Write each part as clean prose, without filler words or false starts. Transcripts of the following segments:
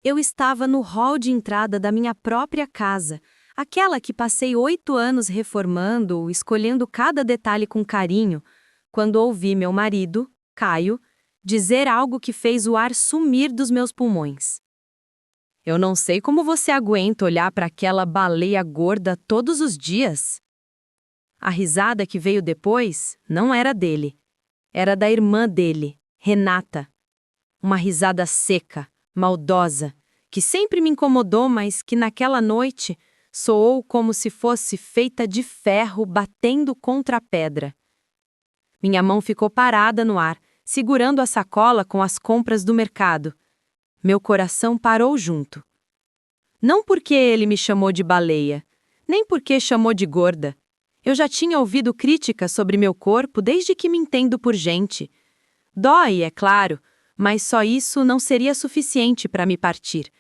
Eu estava no hall de entrada da minha própria casa, aquela que passei 8 anos reformando, escolhendo cada detalhe com carinho, quando ouvi meu marido, Caio, dizer algo que fez o ar sumir dos meus pulmões. Eu não sei como você aguenta olhar para aquela baleia gorda todos os dias. A risada que veio depois não era dele. Era da irmã dele, Renata. Uma risada seca, maldosa, que sempre me incomodou, mas que naquela noite soou como se fosse feita de ferro batendo contra a pedra. Minha mão ficou parada no ar, segurando a sacola com as compras do mercado. Meu coração parou junto. Não porque ele me chamou de baleia, nem porque chamou de gorda. Eu já tinha ouvido críticas sobre meu corpo desde que me entendo por gente. Dói, é claro, mas só isso não seria suficiente para me partir.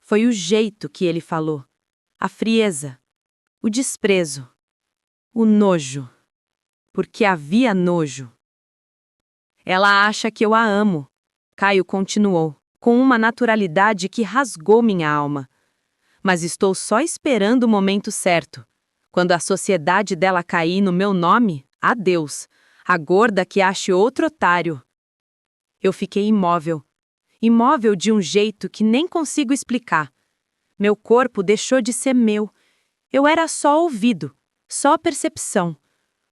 Foi o jeito que ele falou, a frieza, o desprezo, o nojo. Porque havia nojo. Ela acha que eu a amo, Caio continuou, com uma naturalidade que rasgou minha alma. Mas estou só esperando o momento certo. Quando a sociedade dela cair no meu nome, adeus, a gorda que ache outro otário. Eu fiquei imóvel. Imóvel de um jeito que nem consigo explicar. Meu corpo deixou de ser meu. Eu era só ouvido, só percepção,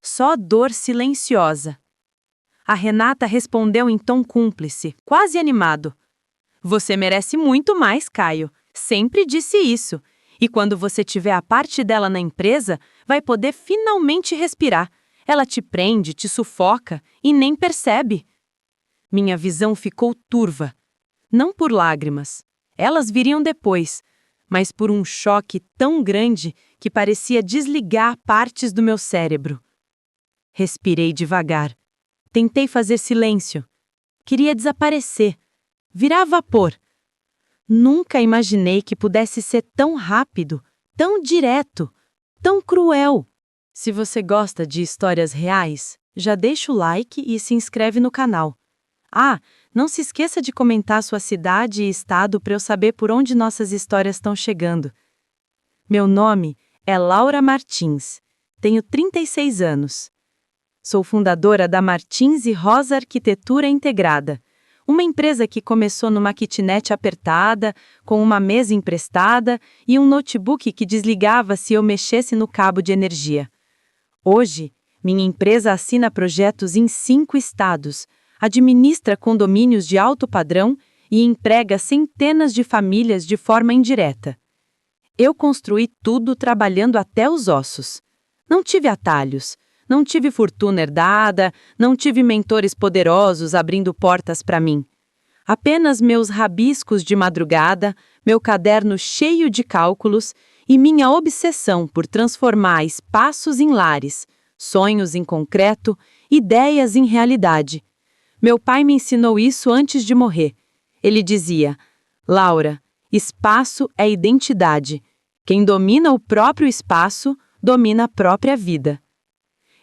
só dor silenciosa. A Renata respondeu em tom cúmplice, quase animado. Você merece muito mais, Caio. Sempre disse isso. E quando você tiver a parte dela na empresa, vai poder finalmente respirar. Ela te prende, te sufoca e nem percebe. Minha visão ficou turva. Não por lágrimas. Elas viriam depois. Mas por um choque tão grande que parecia desligar partes do meu cérebro. Respirei devagar. Tentei fazer silêncio. Queria desaparecer. Virar vapor. Nunca imaginei que pudesse ser tão rápido, tão direto, tão cruel. Se você gosta de histórias reais, já deixa o like e se inscreve no canal. Ah, não se esqueça de comentar sua cidade e estado para eu saber por onde nossas histórias estão chegando. Meu nome é Laura Martins. Tenho 36 anos. Sou fundadora da Martins e Rosa Arquitetura Integrada, uma empresa que começou numa kitnet apertada, com uma mesa emprestada e um notebook que desligava se eu mexesse no cabo de energia. Hoje, minha empresa assina projetos em 5 estados, administra condomínios de alto padrão e emprega centenas de famílias de forma indireta. Eu construí tudo trabalhando até os ossos. Não tive atalhos. Não tive fortuna herdada, não tive mentores poderosos abrindo portas para mim. Apenas meus rabiscos de madrugada, meu caderno cheio de cálculos e minha obsessão por transformar espaços em lares, sonhos em concreto, ideias em realidade. Meu pai me ensinou isso antes de morrer. Ele dizia: Laura, espaço é identidade. Quem domina o próprio espaço, domina a própria vida.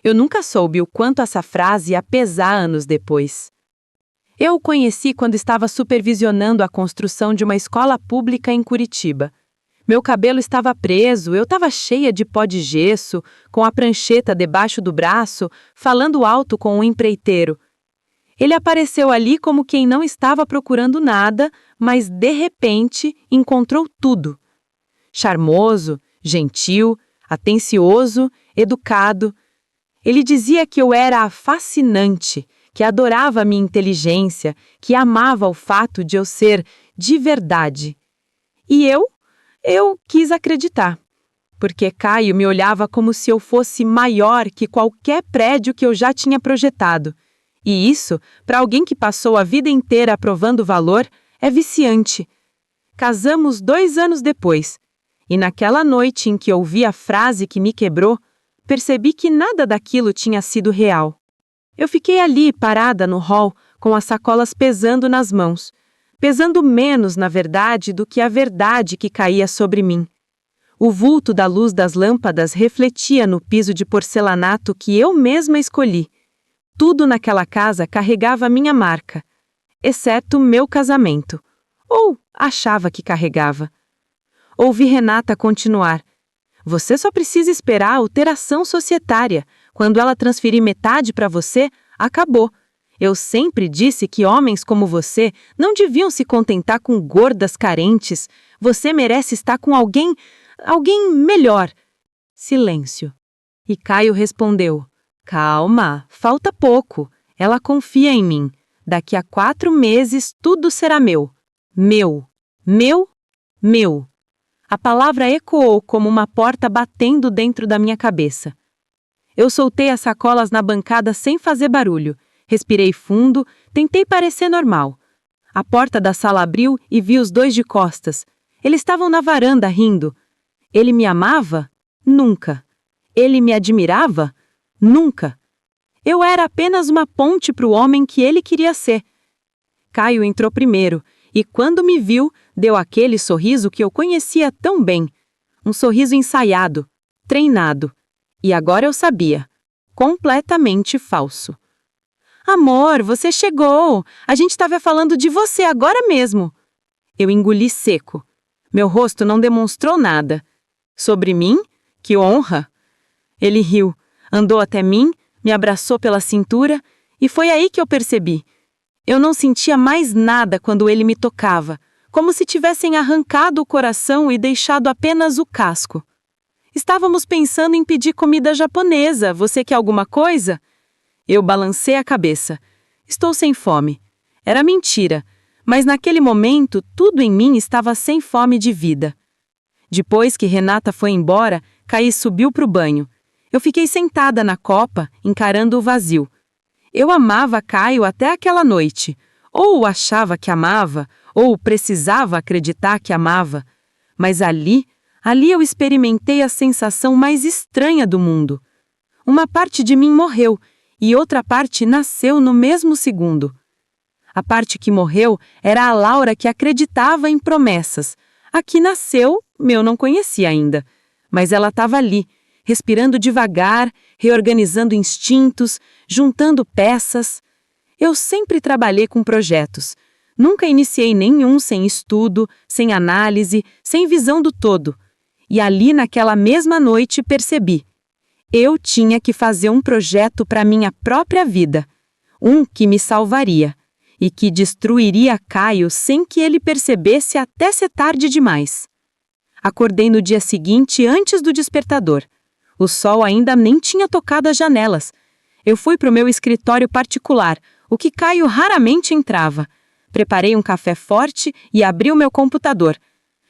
Eu nunca soube o quanto essa frase ia pesar anos depois. Eu o conheci quando estava supervisionando a construção de uma escola pública em Curitiba. Meu cabelo estava preso, eu estava cheia de pó de gesso, com a prancheta debaixo do braço, falando alto com um empreiteiro. Ele apareceu ali como quem não estava procurando nada, mas de repente encontrou tudo. Charmoso, gentil, atencioso, educado. Ele dizia que eu era fascinante, que adorava a minha inteligência, que amava o fato de eu ser de verdade. E eu quis acreditar, porque Caio me olhava como se eu fosse maior que qualquer prédio que eu já tinha projetado. E isso, para alguém que passou a vida inteira aprovando valor, é viciante. Casamos 2 anos depois, e naquela noite em que ouvi a frase que me quebrou, percebi que nada daquilo tinha sido real. Eu fiquei ali, parada no hall, com as sacolas pesando nas mãos. Pesando menos, na verdade, do que a verdade que caía sobre mim. O vulto da luz das lâmpadas refletia no piso de porcelanato que eu mesma escolhi. Tudo naquela casa carregava minha marca, exceto meu casamento. Ou achava que carregava. Ouvi Renata continuar. Você só precisa esperar a alteração societária. Quando ela transferir metade para você, acabou. Eu sempre disse que homens como você não deviam se contentar com gordas carentes. Você merece estar com alguém melhor. Silêncio. E Caio respondeu: calma, falta pouco. Ela confia em mim. Daqui a 4 meses tudo será meu. Meu, meu, meu. A palavra ecoou como uma porta batendo dentro da minha cabeça. Eu soltei as sacolas na bancada sem fazer barulho. Respirei fundo, tentei parecer normal. A porta da sala abriu e vi os dois de costas. Eles estavam na varanda rindo. Ele me amava? Nunca. Ele me admirava? Nunca. Eu era apenas uma ponte para o homem que ele queria ser. Caio entrou primeiro e, quando me viu, deu aquele sorriso que eu conhecia tão bem. Um sorriso ensaiado, treinado. E agora eu sabia. Completamente falso. Amor, você chegou! A gente estava falando de você agora mesmo. Eu engoli seco. Meu rosto não demonstrou nada. Sobre mim? Que honra! Ele riu, andou até mim, me abraçou pela cintura e foi aí que eu percebi. Eu não sentia mais nada quando ele me tocava, como se tivessem arrancado o coração e deixado apenas o casco. Estávamos pensando em pedir comida japonesa. Você quer alguma coisa? Eu balancei a cabeça. Estou sem fome. Era mentira, mas naquele momento tudo em mim estava sem fome de vida. Depois que Renata foi embora, Caí subiu para o banho. Eu fiquei sentada na copa, encarando o vazio. Eu amava Caio até aquela noite. Ou achava que amava, ou precisava acreditar que amava. Mas ali eu experimentei a sensação mais estranha do mundo. Uma parte de mim morreu, e outra parte nasceu no mesmo segundo. A parte que morreu era a Laura que acreditava em promessas. A que nasceu, eu não conhecia ainda. Mas ela estava ali, respirando devagar, reorganizando instintos, juntando peças. Eu sempre trabalhei com projetos. Nunca iniciei nenhum sem estudo, sem análise, sem visão do todo. E ali naquela mesma noite percebi. Eu tinha que fazer um projeto para minha própria vida. Um que me salvaria. E que destruiria Caio sem que ele percebesse até ser tarde demais. Acordei no dia seguinte antes do despertador. O sol ainda nem tinha tocado as janelas. Eu fui para o meu escritório particular, o que Caio raramente entrava. Preparei um café forte e abri o meu computador.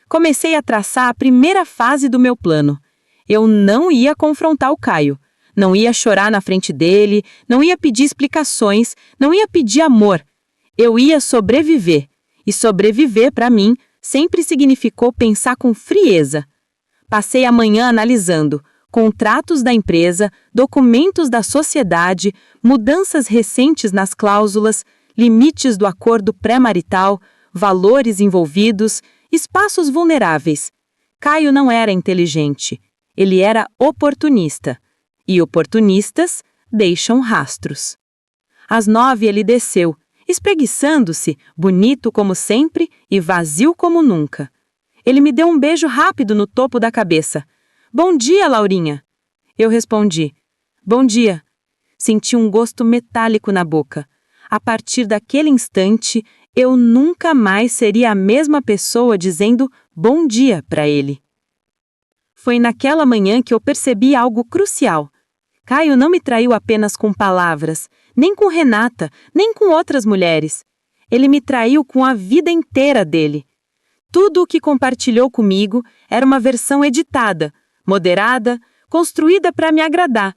Comecei a traçar a primeira fase do meu plano. Eu não ia confrontar o Caio. Não ia chorar na frente dele, não ia pedir explicações, não ia pedir amor. Eu ia sobreviver. E sobreviver, para mim, sempre significou pensar com frieza. Passei a manhã analisando contratos da empresa, documentos da sociedade, mudanças recentes nas cláusulas, limites do acordo pré-marital, valores envolvidos, espaços vulneráveis. Caio não era inteligente. Ele era oportunista. E oportunistas deixam rastros. Às 9 ele desceu, espreguiçando-se, bonito como sempre e vazio como nunca. Ele me deu um beijo rápido no topo da cabeça. Bom dia, Laurinha. Eu respondi. Bom dia. Senti um gosto metálico na boca. A partir daquele instante, eu nunca mais seria a mesma pessoa dizendo bom dia para ele. Foi naquela manhã que eu percebi algo crucial. Caio não me traiu apenas com palavras, nem com Renata, nem com outras mulheres. Ele me traiu com a vida inteira dele. Tudo o que compartilhou comigo era uma versão editada, moderada, construída para me agradar.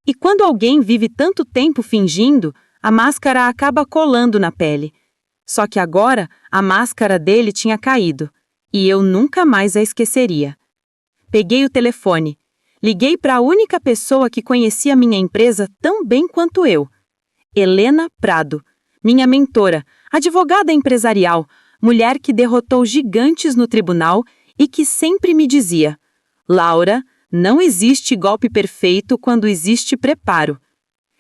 E quando alguém vive tanto tempo fingindo, a máscara acaba colando na pele. Só que agora a máscara dele tinha caído, e eu nunca mais a esqueceria. Peguei o telefone. Liguei para a única pessoa que conhecia minha empresa tão bem quanto eu. Helena Prado, minha mentora, advogada empresarial, mulher que derrotou gigantes no tribunal e que sempre me dizia: Laura, não existe golpe perfeito quando existe preparo.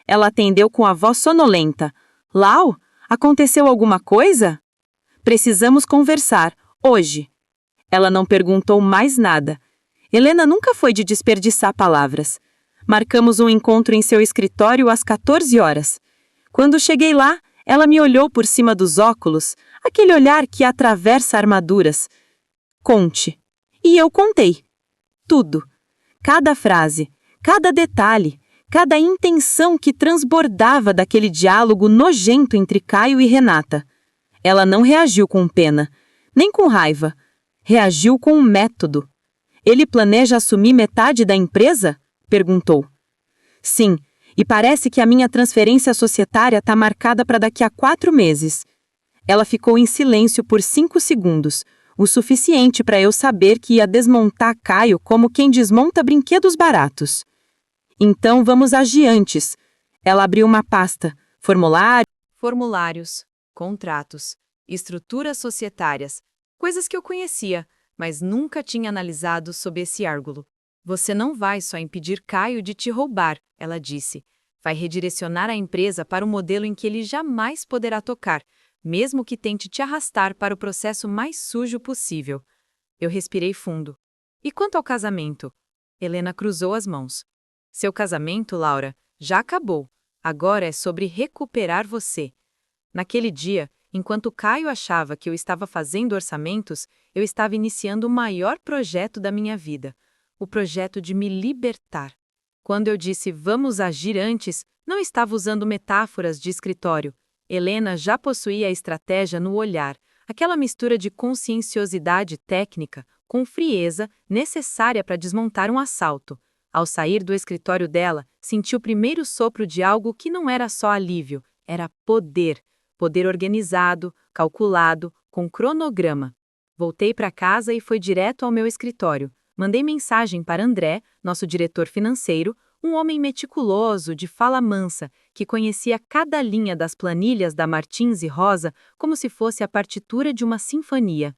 Ela atendeu com a voz sonolenta. Lau, aconteceu alguma coisa? Precisamos conversar, hoje. Ela não perguntou mais nada. Helena nunca foi de desperdiçar palavras. Marcamos um encontro em seu escritório às 14 horas. Quando cheguei lá, ela me olhou por cima dos óculos, aquele olhar que atravessa armaduras. Conte. E eu contei. Tudo. Cada frase, cada detalhe, cada intenção que transbordava daquele diálogo nojento entre Caio e Renata. Ela não reagiu com pena, nem com raiva. Reagiu com um método. Ele planeja assumir metade da empresa? Perguntou. Sim, e parece que a minha transferência societária está marcada para daqui a 4 meses. Ela ficou em silêncio por 5 segundos, o suficiente para eu saber que ia desmontar Caio como quem desmonta brinquedos baratos. Então vamos agir antes. Ela abriu uma pasta, formulários, contratos, estruturas societárias, coisas que eu conhecia, mas nunca tinha analisado sob esse ângulo. Você não vai só impedir Caio de te roubar, ela disse. Vai redirecionar a empresa para um modelo em que ele jamais poderá tocar, mesmo que tente te arrastar para o processo mais sujo possível. Eu respirei fundo. E quanto ao casamento? Helena cruzou as mãos. Seu casamento, Laura, já acabou. Agora é sobre recuperar você. Naquele dia, enquanto Caio achava que eu estava fazendo orçamentos, eu estava iniciando o maior projeto da minha vida, o projeto de me libertar. Quando eu disse vamos agir antes, não estava usando metáforas de escritório. Helena já possuía a estratégia no olhar, aquela mistura de conscienciosidade técnica com frieza necessária para desmontar um assalto. Ao sair do escritório dela, senti o primeiro sopro de algo que não era só alívio, era poder. Poder organizado, calculado, com cronograma. Voltei para casa e fui direto ao meu escritório. Mandei mensagem para André, nosso diretor financeiro, um homem meticuloso, de fala mansa, que conhecia cada linha das planilhas da Martins e Rosa como se fosse a partitura de uma sinfonia.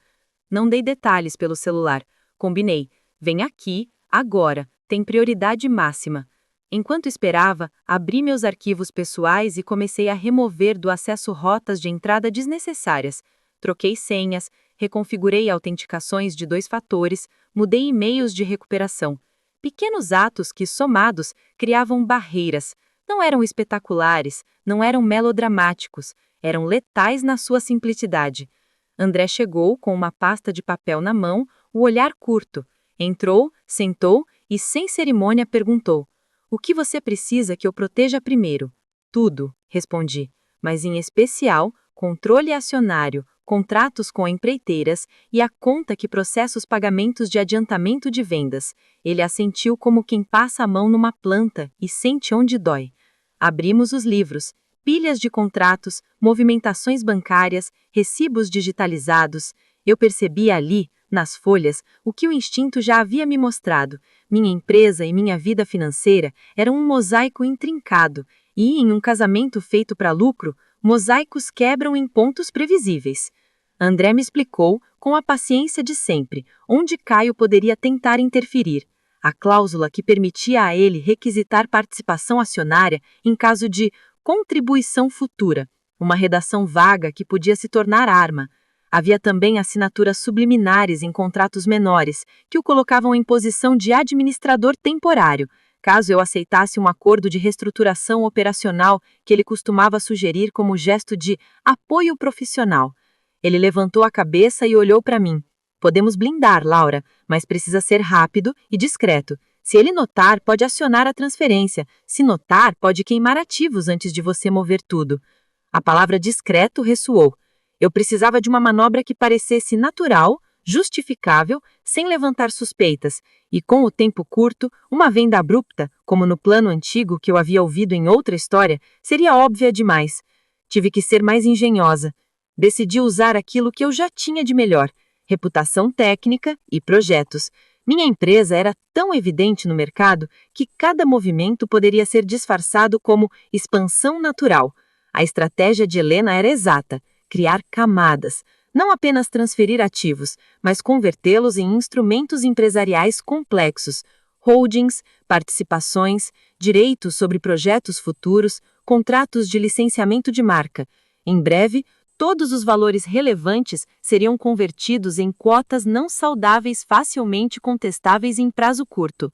Não dei detalhes pelo celular. Combinei. Vem aqui, agora, tem prioridade máxima. Enquanto esperava, abri meus arquivos pessoais e comecei a remover do acesso rotas de entrada desnecessárias. Troquei senhas, reconfigurei autenticações de 2 fatores, mudei e-mails de recuperação. Pequenos atos que, somados, criavam barreiras. Não eram espetaculares, não eram melodramáticos, eram letais na sua simplicidade. André chegou com uma pasta de papel na mão, o olhar curto. Entrou, sentou e, sem cerimônia, perguntou: "O que você precisa que eu proteja primeiro?" "Tudo", respondi, "mas em especial, controle acionário, contratos com empreiteiras e a conta que processa os pagamentos de adiantamento de vendas." Ele assentiu como quem passa a mão numa planta e sente onde dói. Abrimos os livros, pilhas de contratos, movimentações bancárias, recibos digitalizados. Eu percebi ali, nas folhas, o que o instinto já havia me mostrado. Minha empresa e minha vida financeira eram um mosaico intrincado, e, em um casamento feito para lucro, mosaicos quebram em pontos previsíveis. André me explicou, com a paciência de sempre, onde Caio poderia tentar interferir. A cláusula que permitia a ele requisitar participação acionária em caso de contribuição futura, uma redação vaga que podia se tornar arma. Havia também assinaturas subliminares em contratos menores, que o colocavam em posição de administrador temporário, caso eu aceitasse um acordo de reestruturação operacional que ele costumava sugerir como gesto de apoio profissional. Ele levantou a cabeça e olhou para mim. "Podemos blindar, Laura, mas precisa ser rápido e discreto. Se ele notar, pode acionar a transferência. Se notar, pode queimar ativos antes de você mover tudo." A palavra discreto ressoou. Eu precisava de uma manobra que parecesse natural, justificável, sem levantar suspeitas, e com o tempo curto, uma venda abrupta, como no plano antigo que eu havia ouvido em outra história, seria óbvia demais. Tive que ser mais engenhosa. Decidi usar aquilo que eu já tinha de melhor: reputação técnica e projetos. Minha empresa era tão evidente no mercado que cada movimento poderia ser disfarçado como expansão natural. A estratégia de Helena era exata: criar camadas, não apenas transferir ativos, mas convertê-los em instrumentos empresariais complexos, holdings, participações, direitos sobre projetos futuros, contratos de licenciamento de marca. Em breve, Todos os valores relevantes seriam convertidos em cotas não saudáveis facilmente contestáveis em prazo curto.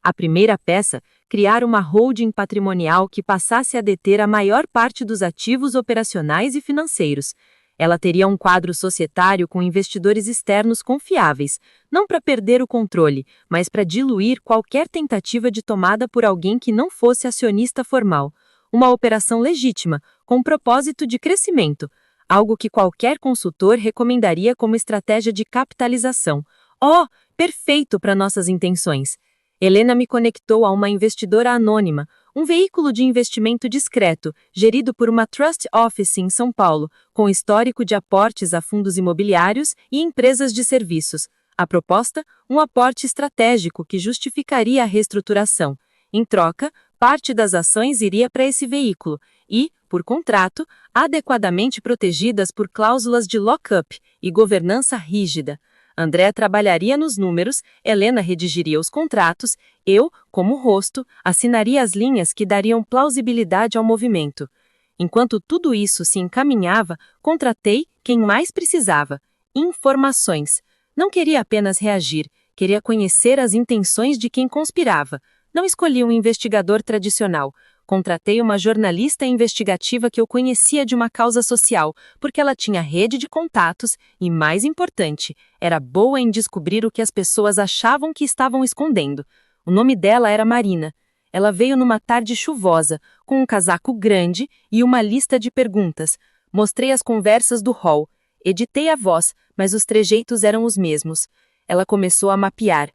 A primeira peça, criar uma holding patrimonial que passasse a deter a maior parte dos ativos operacionais e financeiros. Ela teria um quadro societário com investidores externos confiáveis, não para perder o controle, mas para diluir qualquer tentativa de tomada por alguém que não fosse acionista formal. Uma operação legítima, com propósito de crescimento, algo que qualquer consultor recomendaria como estratégia de capitalização. Oh, perfeito para nossas intenções! Helena me conectou a uma investidora anônima, um veículo de investimento discreto, gerido por uma trust office em São Paulo, com histórico de aportes a fundos imobiliários e empresas de serviços. A proposta? Um aporte estratégico que justificaria a reestruturação. Em troca, parte das ações iria para esse veículo e, por contrato, adequadamente protegidas por cláusulas de lock-up e governança rígida. André trabalharia nos números, Helena redigiria os contratos, eu, como rosto, assinaria as linhas que dariam plausibilidade ao movimento. Enquanto tudo isso se encaminhava, contratei quem mais precisava: informações. Não queria apenas reagir, queria conhecer as intenções de quem conspirava. Não escolhi um investigador tradicional. Contratei uma jornalista investigativa que eu conhecia de uma causa social, porque ela tinha rede de contatos e, mais importante, era boa em descobrir o que as pessoas achavam que estavam escondendo. O nome dela era Marina. Ela veio numa tarde chuvosa, com um casaco grande e uma lista de perguntas. Mostrei as conversas do hall. Editei a voz, mas os trejeitos eram os mesmos. Ela começou a mapear.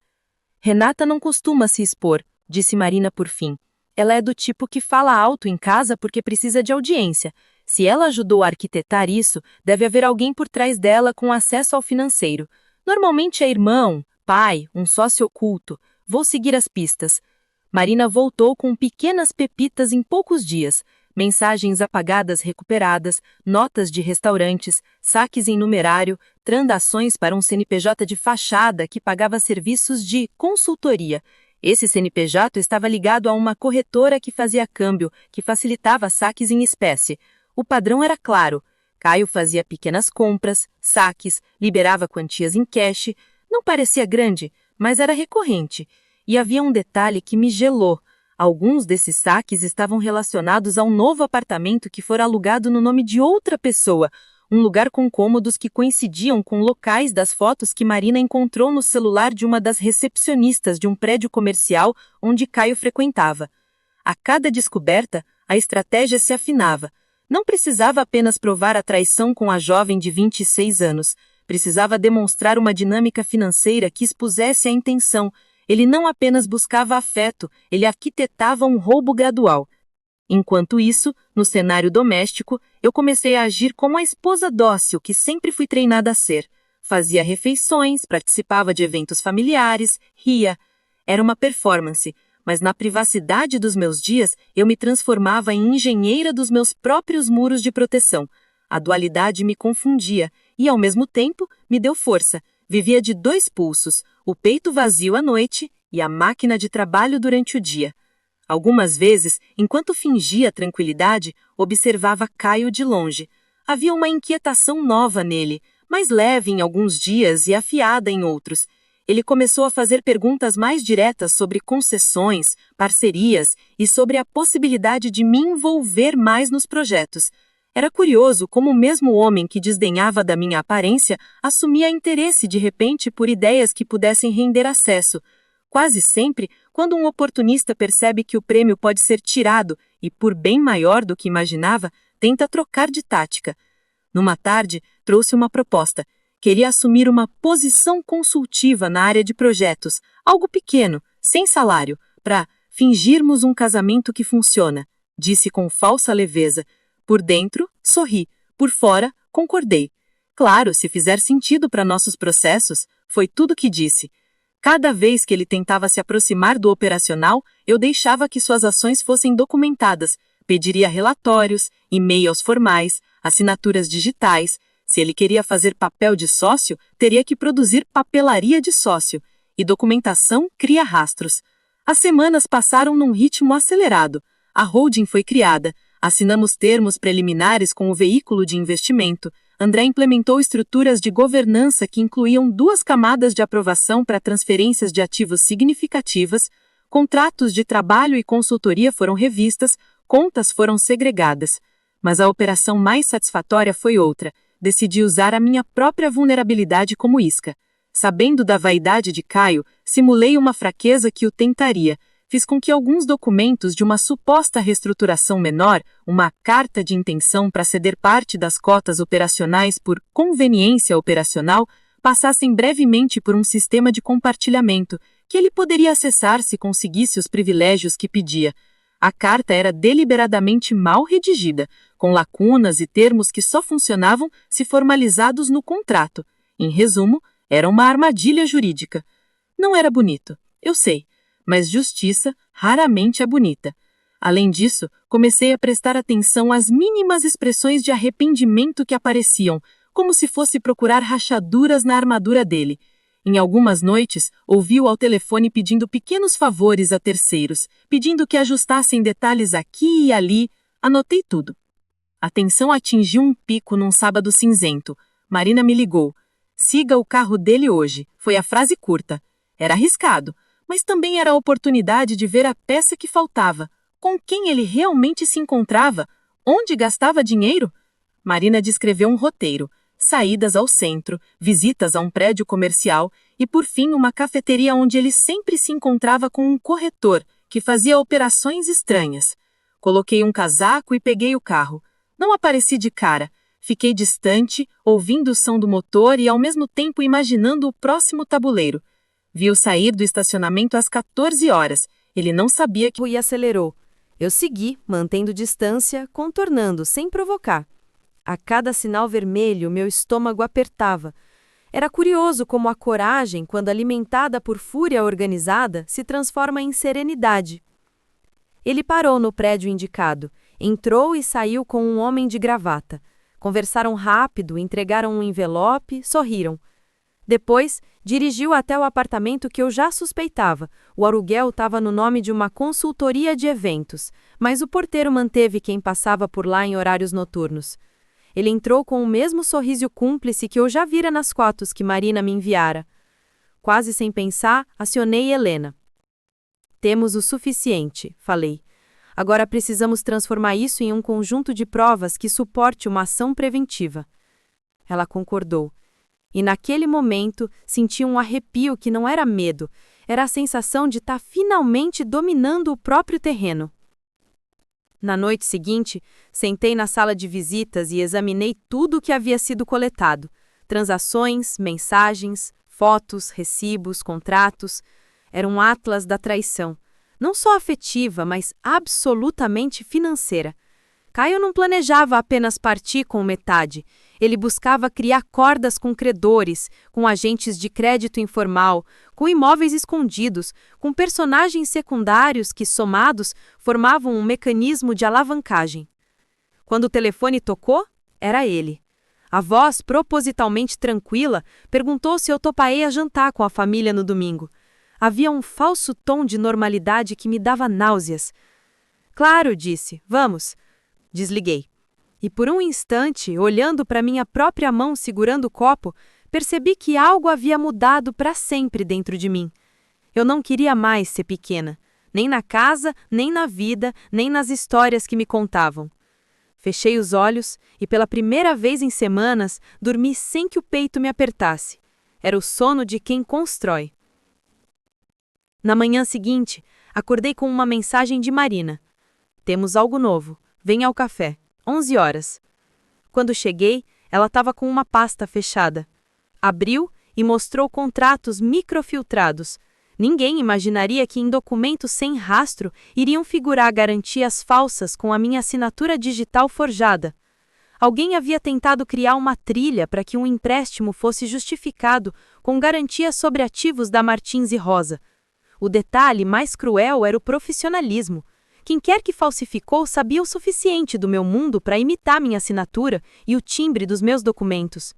Renata não costuma se expor, disse Marina por fim. Ela é do tipo que fala alto em casa porque precisa de audiência. Se ela ajudou a arquitetar isso, deve haver alguém por trás dela com acesso ao financeiro. Normalmente é irmão, pai, um sócio oculto. Vou seguir as pistas. Marina voltou com pequenas pepitas em poucos dias. Mensagens apagadas recuperadas, notas de restaurantes, saques em numerário, transações para um CNPJ de fachada que pagava serviços de consultoria. Esse CNPJ estava ligado a uma corretora que fazia câmbio, que facilitava saques em espécie. O padrão era claro. Caio fazia pequenas compras, saques, liberava quantias em cash. Não parecia grande, mas era recorrente. E havia um detalhe que me gelou. Alguns desses saques estavam relacionados a um novo apartamento que fora alugado no nome de outra pessoa. Um lugar com cômodos que coincidiam com locais das fotos que Marina encontrou no celular de uma das recepcionistas de um prédio comercial onde Caio frequentava. A cada descoberta, a estratégia se afinava. Não precisava apenas provar a traição com a jovem de 26 anos. Precisava demonstrar uma dinâmica financeira que expusesse a intenção. Ele não apenas buscava afeto, ele arquitetava um roubo gradual. Enquanto isso, no cenário doméstico, eu comecei a agir como a esposa dócil que sempre fui treinada a ser. Fazia refeições, participava de eventos familiares, ria. Era uma performance, mas na privacidade dos meus dias, eu me transformava em engenheira dos meus próprios muros de proteção. A dualidade me confundia e, ao mesmo tempo, me deu força. Vivia de dois pulsos, o peito vazio à noite e a máquina de trabalho durante o dia. Algumas vezes, enquanto fingia tranquilidade, observava Caio de longe. Havia uma inquietação nova nele, mais leve em alguns dias e afiada em outros. Ele começou a fazer perguntas mais diretas sobre concessões, parcerias e sobre a possibilidade de me envolver mais nos projetos. Era curioso como o mesmo homem que desdenhava da minha aparência assumia interesse de repente por ideias que pudessem render acesso. Quase sempre, quando um oportunista percebe que o prêmio pode ser tirado e, por bem maior do que imaginava, tenta trocar de tática. Numa tarde, trouxe uma proposta. Queria assumir uma posição consultiva na área de projetos, algo pequeno, sem salário, para fingirmos um casamento que funciona, disse com falsa leveza. Por dentro, sorri. Por fora, concordei. Claro, se fizer sentido para nossos processos, foi tudo que disse. Cada vez que ele tentava se aproximar do operacional, eu deixava que suas ações fossem documentadas, pediria relatórios, e-mails formais, assinaturas digitais. Se ele queria fazer papel de sócio, teria que produzir papelaria de sócio, e documentação cria rastros. As semanas passaram num ritmo acelerado. A holding foi criada, Assinamos termos preliminares com o veículo de investimento. André implementou estruturas de governança que incluíam 2 camadas de aprovação para transferências de ativos significativas, contratos de trabalho e consultoria foram revistas, contas foram segregadas. Mas a operação mais satisfatória foi outra. Decidi usar a minha própria vulnerabilidade como isca. Sabendo da vaidade de Caio, simulei uma fraqueza que o tentaria. Fiz com que alguns documentos de uma suposta reestruturação menor, uma carta de intenção para ceder parte das cotas operacionais por conveniência operacional, passassem brevemente por um sistema de compartilhamento, que ele poderia acessar se conseguisse os privilégios que pedia. A carta era deliberadamente mal redigida, com lacunas e termos que só funcionavam se formalizados no contrato. Em resumo, era uma armadilha jurídica. Não era bonito, eu sei. Mas justiça raramente é bonita. Além disso, comecei a prestar atenção às mínimas expressões de arrependimento que apareciam, como se fosse procurar rachaduras na armadura dele. Em algumas noites, ouvi-o ao telefone pedindo pequenos favores a terceiros, pedindo que ajustassem detalhes aqui e ali. Anotei tudo. A tensão atingiu um pico num sábado cinzento. Marina me ligou. "Siga o carro dele hoje", foi a frase curta. Era arriscado, mas também era a oportunidade de ver a peça que faltava, com quem ele realmente se encontrava, onde gastava dinheiro. Marina descreveu um roteiro, saídas ao centro, visitas a um prédio comercial e, por fim, uma cafeteria onde ele sempre se encontrava com um corretor que fazia operações estranhas. Coloquei um casaco e peguei o carro. Não apareci de cara. Fiquei distante, ouvindo o som do motor e, ao mesmo tempo, imaginando o próximo tabuleiro. Vi-o sair do estacionamento às 14 horas. Ele não sabia que... E acelerou. Eu segui, mantendo distância, contornando, sem provocar. A cada sinal vermelho, meu estômago apertava. Era curioso como a coragem, quando alimentada por fúria organizada, se transforma em serenidade. Ele parou no prédio indicado, entrou e saiu com um homem de gravata. Conversaram rápido, entregaram um envelope, sorriram. Depois, dirigiu até o apartamento que eu já suspeitava. O aluguel estava no nome de uma consultoria de eventos, mas o porteiro manteve quem passava por lá em horários noturnos. Ele entrou com o mesmo sorriso cúmplice que eu já vira nas fotos que Marina me enviara. Quase sem pensar, acionei Helena. "Temos o suficiente", falei. "Agora precisamos transformar isso em um conjunto de provas que suporte uma ação preventiva." Ela concordou. E naquele momento senti um arrepio que não era medo, era a sensação de estar finalmente dominando o próprio terreno. Na noite seguinte, sentei na sala de visitas e examinei tudo o que havia sido coletado: transações, mensagens, fotos, recibos, contratos. Era um atlas da traição, não só afetiva, mas absolutamente financeira. Caio não planejava apenas partir com metade. Ele buscava criar cordas com credores, com agentes de crédito informal, com imóveis escondidos, com personagens secundários que, somados, formavam um mecanismo de alavancagem. Quando o telefone tocou, era ele. A voz, propositalmente tranquila, perguntou se eu toparia jantar com a família no domingo. Havia um falso tom de normalidade que me dava náuseas. "Claro", disse, "vamos." Desliguei. E por um instante, olhando para minha própria mão segurando o copo, percebi que algo havia mudado para sempre dentro de mim. Eu não queria mais ser pequena, nem na casa, nem na vida, nem nas histórias que me contavam. Fechei os olhos e, pela primeira vez em semanas, dormi sem que o peito me apertasse. Era o sono de quem constrói. Na manhã seguinte, acordei com uma mensagem de Marina. "Temos algo novo. Venha ao café. 11 horas. Quando cheguei, ela estava com uma pasta fechada. Abriu e mostrou contratos microfiltrados. Ninguém imaginaria que em documentos sem rastro iriam figurar garantias falsas com a minha assinatura digital forjada. Alguém havia tentado criar uma trilha para que um empréstimo fosse justificado com garantias sobre ativos da Martins e Rosa. O detalhe mais cruel era o profissionalismo. Quem quer que falsificou sabia o suficiente do meu mundo para imitar minha assinatura e o timbre dos meus documentos.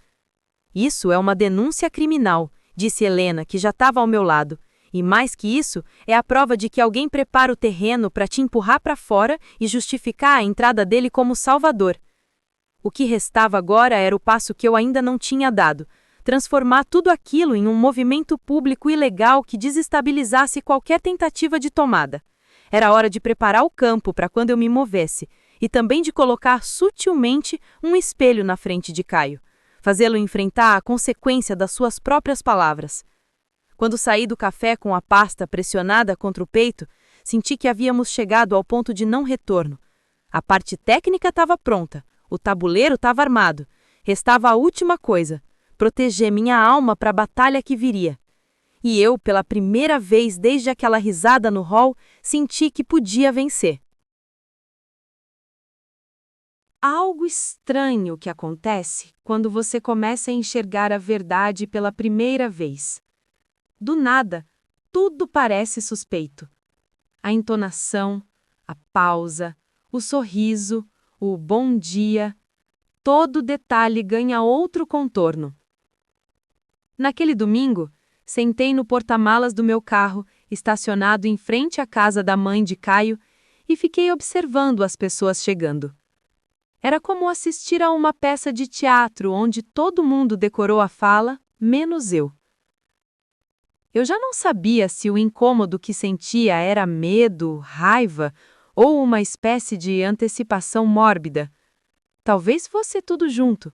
"Isso é uma denúncia criminal", disse Helena, que já estava ao meu lado, E mais que isso, é a prova de que alguém prepara o terreno para te empurrar para fora e justificar a entrada dele como salvador. O que restava agora era o passo que eu ainda não tinha dado: transformar tudo aquilo em um movimento público ilegal que desestabilizasse qualquer tentativa de tomada. Era hora de preparar o campo para quando eu me movesse, e também de colocar sutilmente um espelho na frente de Caio, fazê-lo enfrentar a consequência das suas próprias palavras. Quando saí do café com a pasta pressionada contra o peito, senti que havíamos chegado ao ponto de não retorno. A parte técnica estava pronta, o tabuleiro estava armado. Restava a última coisa: proteger minha alma para a batalha que viria. E eu, pela primeira vez desde aquela risada no hall, senti que podia vencer. Há algo estranho que acontece quando você começa a enxergar a verdade pela primeira vez. Do nada, tudo parece suspeito. A entonação, a pausa, o sorriso, o bom dia, todo detalhe ganha outro contorno. Naquele domingo, sentei no porta-malas do meu carro, estacionado em frente à casa da mãe de Caio, e fiquei observando as pessoas chegando. Era como assistir a uma peça de teatro onde todo mundo decorou a fala, menos eu. Eu já não sabia se o incômodo que sentia era medo, raiva ou uma espécie de antecipação mórbida. Talvez fosse tudo junto.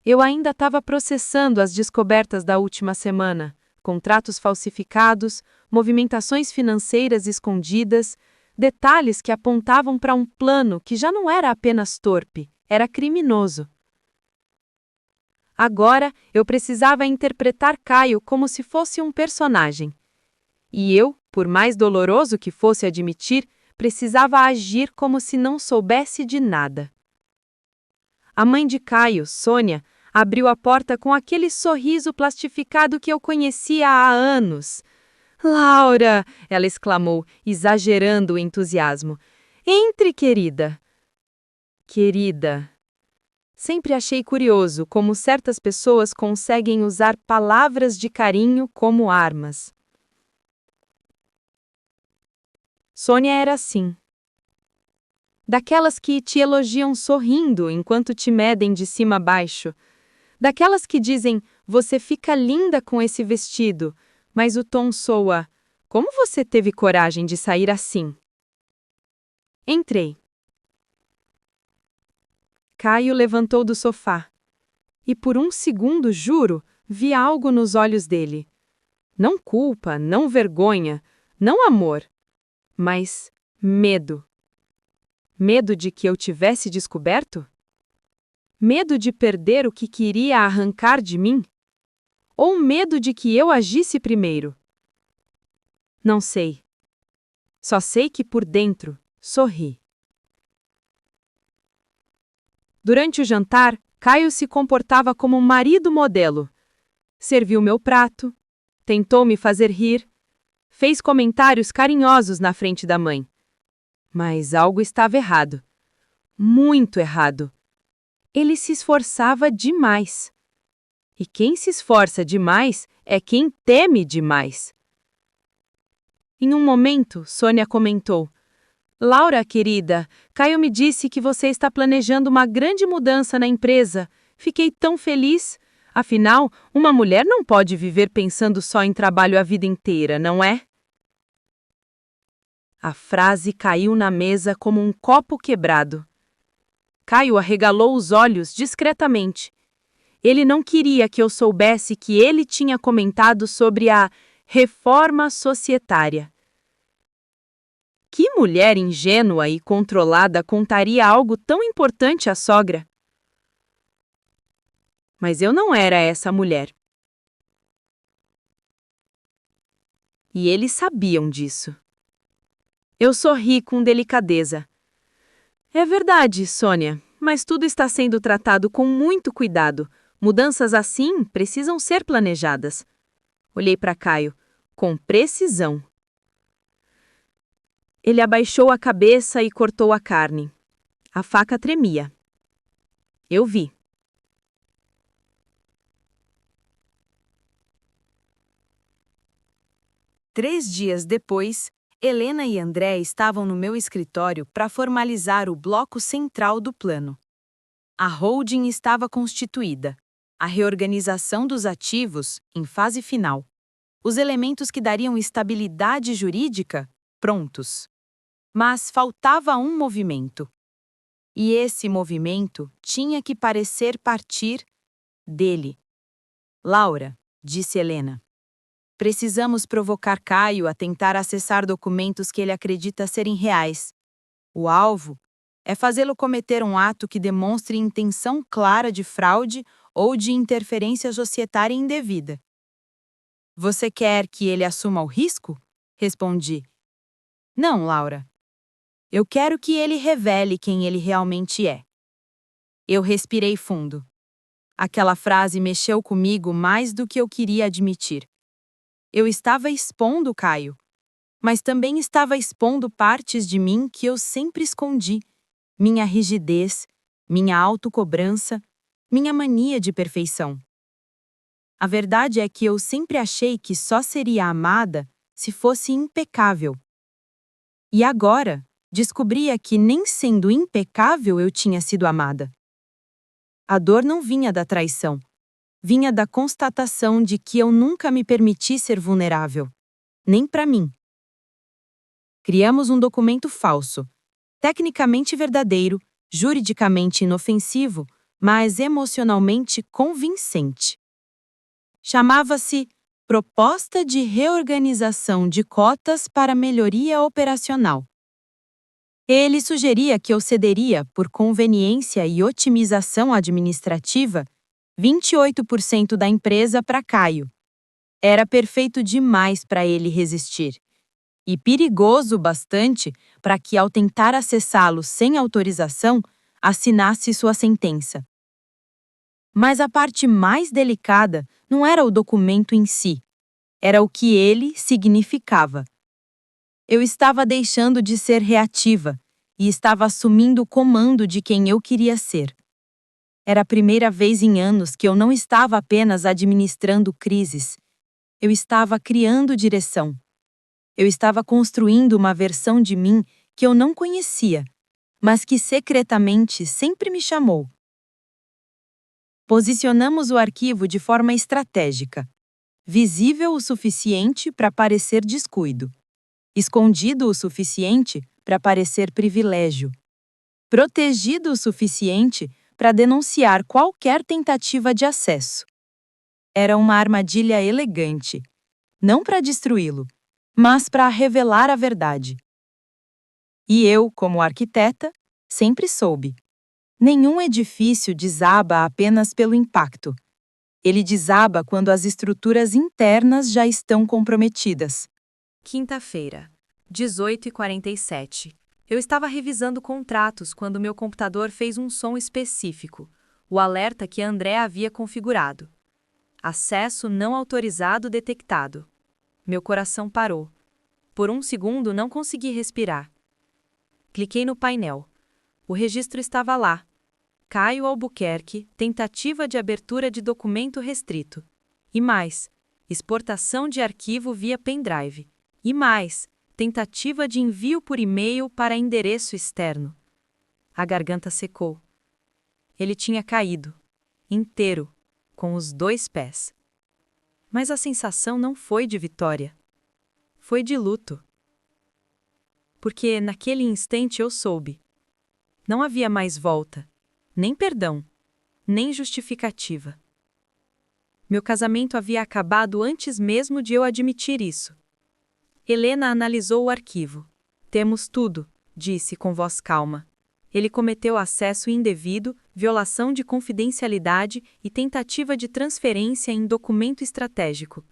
Eu ainda estava processando as descobertas da última semana: contratos falsificados, movimentações financeiras escondidas, detalhes que apontavam para um plano que já não era apenas torpe, era criminoso. Agora eu precisava interpretar Caio como se fosse um personagem. E eu, por mais doloroso que fosse admitir, precisava agir como se não soubesse de nada. A mãe de Caio, Sônia, abriu a porta com aquele sorriso plastificado que eu conhecia há anos. "Laura!" ela exclamou, exagerando o entusiasmo. "Entre, querida." Querida. Sempre achei curioso como certas pessoas conseguem usar palavras de carinho como armas. Sônia era assim. Daquelas que te elogiam sorrindo enquanto te medem de cima a baixo. Daquelas que dizem: "Você fica linda com esse vestido", mas o tom soa: "Como você teve coragem de sair assim?" Entrei. Caio levantou do sofá. E por um segundo, juro, vi algo nos olhos dele. Não culpa, não vergonha, não amor, mas medo. Medo de que eu tivesse descoberto? Medo de perder o que queria arrancar de mim? Ou medo de que eu agisse primeiro? Não sei. Só sei que por dentro sorri. Durante o jantar, Caio se comportava como um marido modelo. Serviu meu prato, tentou me fazer rir, fez comentários carinhosos na frente da mãe. Mas algo estava errado. Muito errado. Ele se esforçava demais. E quem se esforça demais é quem teme demais. Em um momento, Sônia comentou: "Laura, querida, Caio me disse que você está planejando uma grande mudança na empresa. Fiquei tão feliz. Afinal, uma mulher não pode viver pensando só em trabalho a vida inteira, não é?" A frase caiu na mesa como um copo quebrado. Caio arregalou os olhos discretamente. Ele não queria que eu soubesse que ele tinha comentado sobre a reforma societária. Que mulher ingênua e controlada contaria algo tão importante à sogra? Mas eu não era essa mulher. E eles sabiam disso. Eu sorri com delicadeza. "É verdade, Sônia, mas tudo está sendo tratado com muito cuidado. Mudanças assim precisam ser planejadas." Olhei para Caio, com precisão. Ele abaixou a cabeça e cortou a carne. A faca tremia. Eu vi. 3 dias depois, Helena e André estavam no meu escritório para formalizar o bloco central do plano. A holding estava constituída, a reorganização dos ativos em fase final, os elementos que dariam estabilidade jurídica prontos. Mas faltava um movimento. E esse movimento tinha que parecer partir dele. Laura, disse Helena. Precisamos provocar Caio a tentar acessar documentos que ele acredita serem reais. O alvo é fazê-lo cometer um ato que demonstre intenção clara de fraude ou de interferência societária indevida. Você quer que ele assuma o risco? Respondi. Não, Laura. Eu quero que ele revele quem ele realmente é. Eu respirei fundo. Aquela frase mexeu comigo mais do que eu queria admitir. Eu estava expondo Caio, mas também estava expondo partes de mim que eu sempre escondi. Minha rigidez, minha autocobrança, minha mania de perfeição. A verdade é que eu sempre achei que só seria amada se fosse impecável. E agora, descobria que nem sendo impecável eu tinha sido amada. A dor não vinha da traição. Vinha da constatação de que eu nunca me permiti ser vulnerável. Nem para mim. Criamos um documento falso, tecnicamente verdadeiro, juridicamente inofensivo, mas emocionalmente convincente. Chamava-se Proposta de Reorganização de Cotas para Melhoria Operacional. Ele sugeria que eu cederia, por conveniência e otimização administrativa, 28% da empresa para Caio. Era perfeito demais para ele resistir. E perigoso bastante para que, ao tentar acessá-lo sem autorização, assinasse sua sentença. Mas a parte mais delicada não era o documento em si, era o que ele significava. Eu estava deixando de ser reativa e estava assumindo o comando de quem eu queria ser. Era a primeira vez em anos que eu não estava apenas administrando crises. Eu estava criando direção. Eu estava construindo uma versão de mim que eu não conhecia, mas que secretamente sempre me chamou. Posicionamos o arquivo de forma estratégica, visível o suficiente para parecer descuido, escondido o suficiente para parecer privilégio, protegido o suficiente para denunciar qualquer tentativa de acesso. Era uma armadilha elegante, não para destruí-lo, mas para revelar a verdade. E eu, como arquiteta, sempre soube. Nenhum edifício desaba apenas pelo impacto. Ele desaba quando as estruturas internas já estão comprometidas. Quinta-feira, 18h47. Eu estava revisando contratos quando meu computador fez um som específico, o alerta que André havia configurado. Acesso não autorizado detectado. Meu coração parou. Por um segundo não consegui respirar. Cliquei no painel. O registro estava lá. Caio Albuquerque, tentativa de abertura de documento restrito. E mais, exportação de arquivo via pendrive. E mais, tentativa de envio por e-mail para endereço externo. A garganta secou. Ele tinha caído, inteiro, com os 2 pés. Mas a sensação não foi de vitória. Foi de luto. Porque naquele instante eu soube. Não havia mais volta, nem perdão, nem justificativa. Meu casamento havia acabado antes mesmo de eu admitir isso. Helena analisou o arquivo. Temos tudo, disse com voz calma. Ele cometeu acesso indevido, violação de confidencialidade e tentativa de transferência em documento estratégico.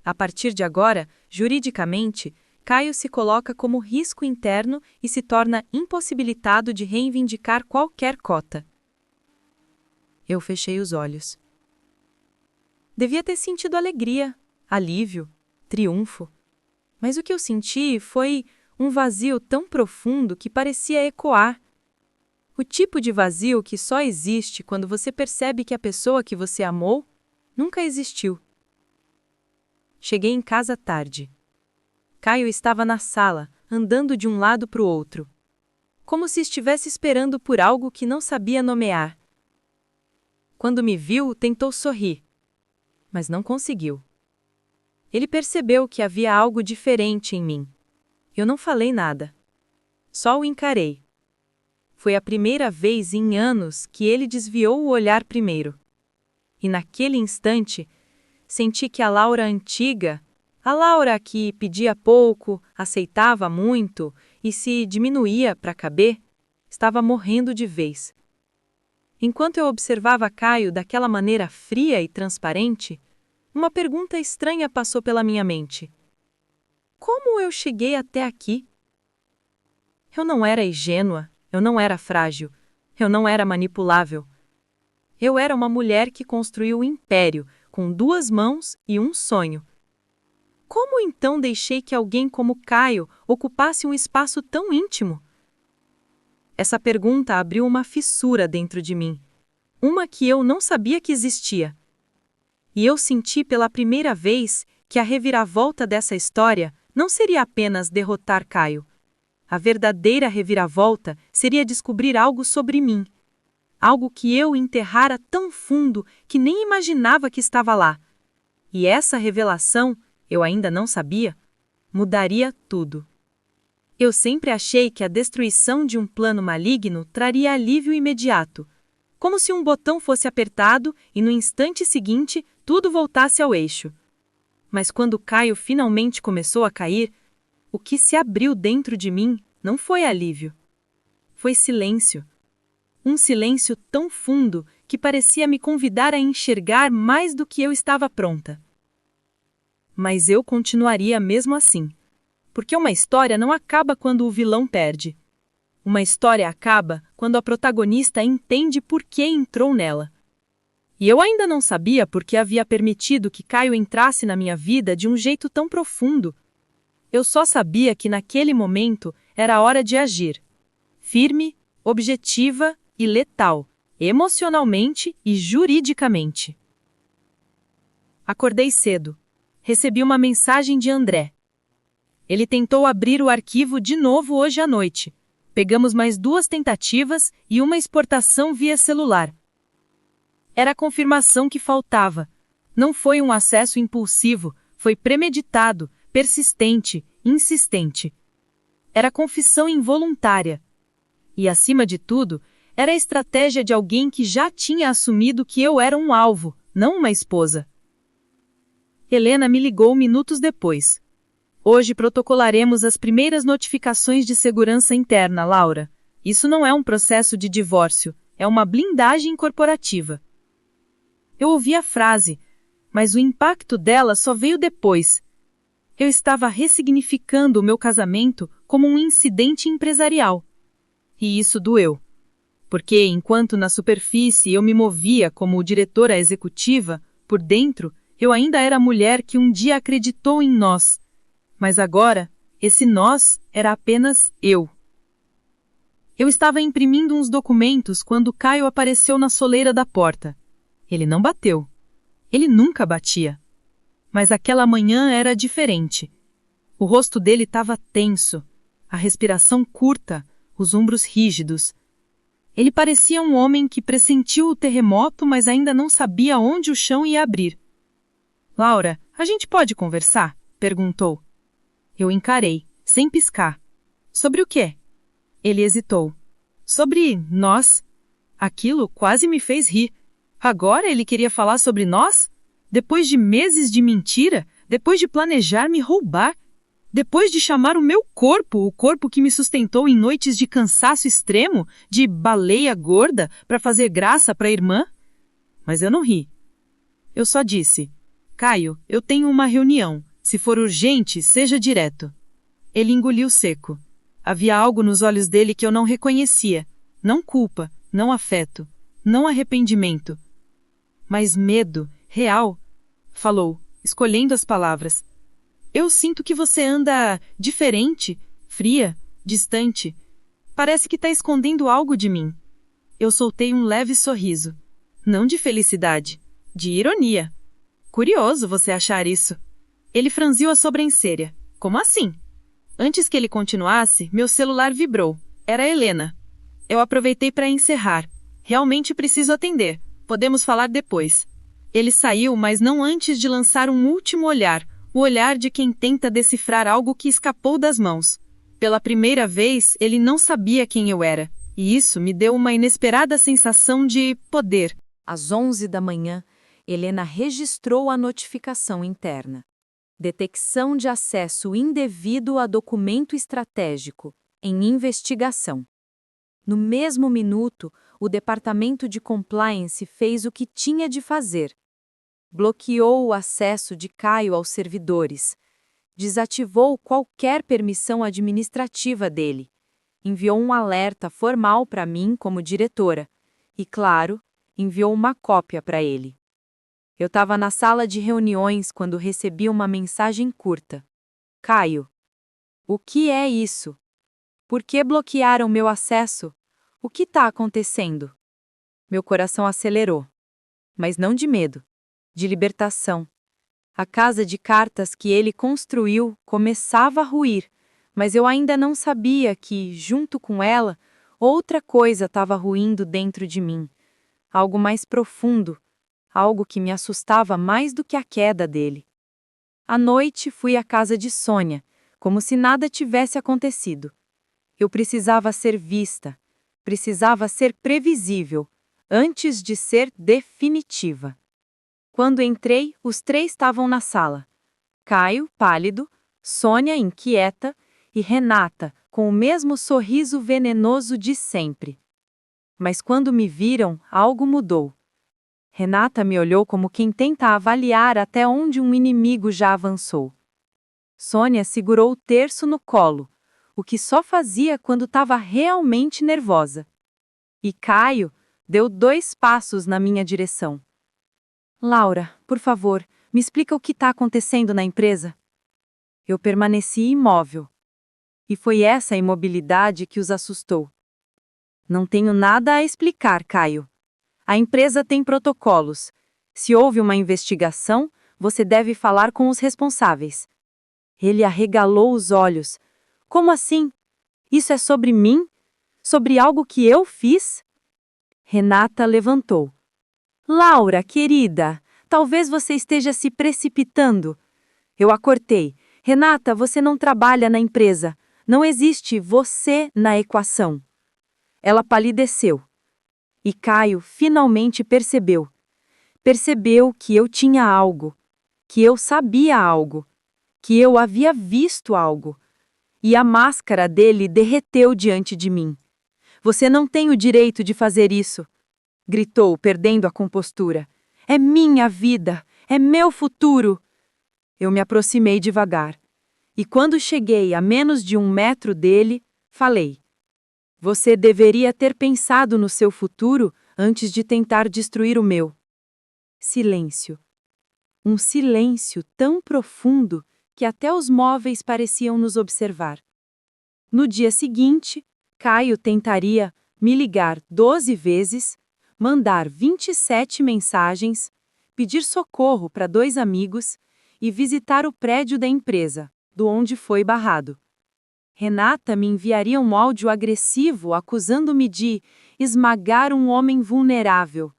A partir de agora, juridicamente, Caio se coloca como risco interno e se torna impossibilitado de reivindicar qualquer cota. Eu fechei os olhos. Devia ter sentido alegria, alívio, triunfo. Mas o que eu senti foi um vazio tão profundo que parecia ecoar. O tipo de vazio que só existe quando você percebe que a pessoa que você amou nunca existiu. Cheguei em casa tarde. Caio estava na sala, andando de um lado para o outro, como se estivesse esperando por algo que não sabia nomear. Quando me viu, tentou sorrir, mas não conseguiu. Ele percebeu que havia algo diferente em mim. Eu não falei nada. Só o encarei. Foi a primeira vez em anos que ele desviou o olhar primeiro. E naquele instante, senti que a Laura antiga, a Laura que pedia pouco, aceitava muito e se diminuía para caber, estava morrendo de vez. Enquanto eu observava Caio daquela maneira fria e transparente, uma pergunta estranha passou pela minha mente. Como eu cheguei até aqui? Eu não era ingênua, eu não era frágil, eu não era manipulável. Eu era uma mulher que construiu um império, com 2 mãos e um sonho. Como então deixei que alguém como Caio ocupasse um espaço tão íntimo? Essa pergunta abriu uma fissura dentro de mim, uma que eu não sabia que existia. E eu senti pela primeira vez que a reviravolta dessa história não seria apenas derrotar Caio. A verdadeira reviravolta seria descobrir algo sobre mim. Algo que eu enterrara tão fundo que nem imaginava que estava lá. E essa revelação, eu ainda não sabia, mudaria tudo. Eu sempre achei que a destruição de um plano maligno traria alívio imediato, como se um botão fosse apertado e no instante seguinte tudo voltasse ao eixo. Mas quando Caio finalmente começou a cair, o que se abriu dentro de mim não foi alívio. Foi silêncio. Um silêncio tão fundo que parecia me convidar a enxergar mais do que eu estava pronta. Mas eu continuaria mesmo assim, porque uma história não acaba quando o vilão perde. Uma história acaba quando a protagonista entende por que entrou nela. E eu ainda não sabia por que havia permitido que Caio entrasse na minha vida de um jeito tão profundo. Eu só sabia que naquele momento era hora de agir. Firme, objetiva e letal, emocionalmente e juridicamente. Acordei cedo. Recebi uma mensagem de André. Ele tentou abrir o arquivo de novo hoje à noite. Pegamos mais 2 tentativas e uma exportação via celular. Era a confirmação que faltava. Não foi um acesso impulsivo, foi premeditado, persistente, insistente. Era confissão involuntária. E, acima de tudo, era a estratégia de alguém que já tinha assumido que eu era um alvo, não uma esposa. Helena me ligou minutos depois. Hoje protocolaremos as primeiras notificações de segurança interna, Laura. Isso não é um processo de divórcio, é uma blindagem corporativa. Eu ouvi a frase, mas o impacto dela só veio depois. Eu estava ressignificando o meu casamento como um incidente empresarial. E isso doeu. Porque, enquanto na superfície eu me movia como diretora executiva, por dentro, eu ainda era a mulher que um dia acreditou em nós. Mas agora, esse nós era apenas eu. Eu estava imprimindo uns documentos quando Caio apareceu na soleira da porta. Ele não bateu. Ele nunca batia. Mas aquela manhã era diferente. O rosto dele estava tenso, a respiração curta, os ombros rígidos. Ele parecia um homem que pressentiu o terremoto, mas ainda não sabia onde o chão ia abrir. Laura, a gente pode conversar? Perguntou. Eu encarei, sem piscar. Sobre o quê? Ele hesitou. Sobre nós. Aquilo quase me fez rir. Agora ele queria falar sobre nós? Depois de meses de mentira? Depois de planejar me roubar? Depois de chamar o corpo que me sustentou em noites de cansaço extremo, de baleia gorda, para fazer graça para a irmã? Mas eu não ri. Eu só disse, Caio, eu tenho uma reunião. Se for urgente, seja direto. Ele engoliu seco. Havia algo nos olhos dele que eu não reconhecia. Não culpa, não afeto, não arrependimento. Mas medo, real. Falou, escolhendo as palavras. Eu sinto que você anda diferente, fria, distante. Parece que está escondendo algo de mim. Eu soltei um leve sorriso. Não de felicidade, de ironia. Curioso você achar isso. Ele franziu a sobrancelha. Como assim? Antes que ele continuasse, meu celular vibrou. Era a Helena. Eu aproveitei para encerrar. Realmente preciso atender. Podemos falar depois. Ele saiu, mas não antes de lançar um último olhar, o olhar de quem tenta decifrar algo que escapou das mãos. Pela primeira vez, ele não sabia quem eu era, e isso me deu uma inesperada sensação de poder. Às 11 da manhã, Helena registrou a notificação interna. Detecção de acesso indevido a documento estratégico, em investigação. No mesmo minuto, o departamento de compliance fez o que tinha de fazer. Bloqueou o acesso de Caio aos servidores. Desativou qualquer permissão administrativa dele. Enviou um alerta formal para mim como diretora. E, claro, enviou uma cópia para ele. Eu estava na sala de reuniões quando recebi uma mensagem curta. Caio, o que é isso? Por que bloquearam meu acesso? O que está acontecendo? Meu coração acelerou. Mas não de medo, de libertação. A casa de cartas que ele construiu começava a ruir, mas eu ainda não sabia que, junto com ela, outra coisa estava ruindo dentro de mim. Algo mais profundo, algo que me assustava mais do que a queda dele. À noite fui à casa de Sônia, como se nada tivesse acontecido. Eu precisava ser vista, precisava ser previsível, antes de ser definitiva. Quando entrei, os três estavam na sala. Caio, pálido, Sônia, inquieta, e Renata, com o mesmo sorriso venenoso de sempre. Mas quando me viram, algo mudou. Renata me olhou como quem tenta avaliar até onde um inimigo já avançou. Sônia segurou o terço no colo, o que só fazia quando estava realmente nervosa. E Caio deu 2 passos na minha direção. Laura, por favor, me explica o que está acontecendo na empresa. Eu permaneci imóvel. E foi essa imobilidade que os assustou. Não tenho nada a explicar, Caio. A empresa tem protocolos. Se houve uma investigação, você deve falar com os responsáveis. Ele arregalou os olhos. Como assim? Isso é sobre mim? Sobre algo que eu fiz? Renata levantou. Laura, querida, talvez você esteja se precipitando. Eu a cortei. Renata, você não trabalha na empresa. Não existe você na equação. Ela palideceu. E Caio finalmente percebeu. Percebeu que eu tinha algo, que eu sabia algo, que eu havia visto algo. E a máscara dele derreteu diante de mim. Você não tem o direito de fazer isso, gritou, perdendo a compostura. É minha vida, é meu futuro. Eu me aproximei devagar. E quando cheguei a menos de 1 metro dele, falei. Você deveria ter pensado no seu futuro antes de tentar destruir o meu. Silêncio. Um silêncio tão profundo que até os móveis pareciam nos observar. No dia seguinte, Caio tentaria me ligar 12 vezes, mandar 27 mensagens, pedir socorro para 2 amigos e visitar o prédio da empresa, do onde foi barrado. Renata me enviaria um áudio agressivo acusando-me de esmagar um homem vulnerável.